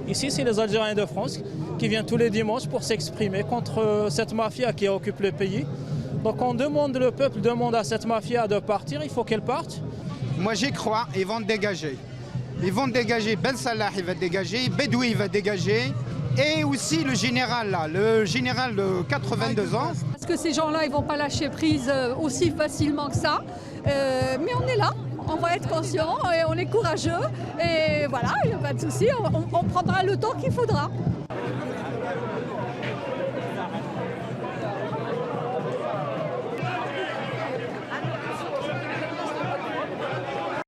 Ici, c'est les Algériens de France qui viennent tous les dimanches pour s'exprimer contre cette mafia qui occupe le pays. Donc le peuple demande à cette mafia de partir, il faut qu'elle parte. Moi j'y crois, ils vont dégager. Ils vont dégager, Ben Salah il va dégager, Bedoui il va dégager. Et aussi le général là, le général de 82 ans. Parce que ces gens-là, ils ne vont pas lâcher prise aussi facilement que ça. Mais on est là, on va être conscient et on est courageux. Et voilà, il n'y a pas de souci, on prendra le temps qu'il faudra.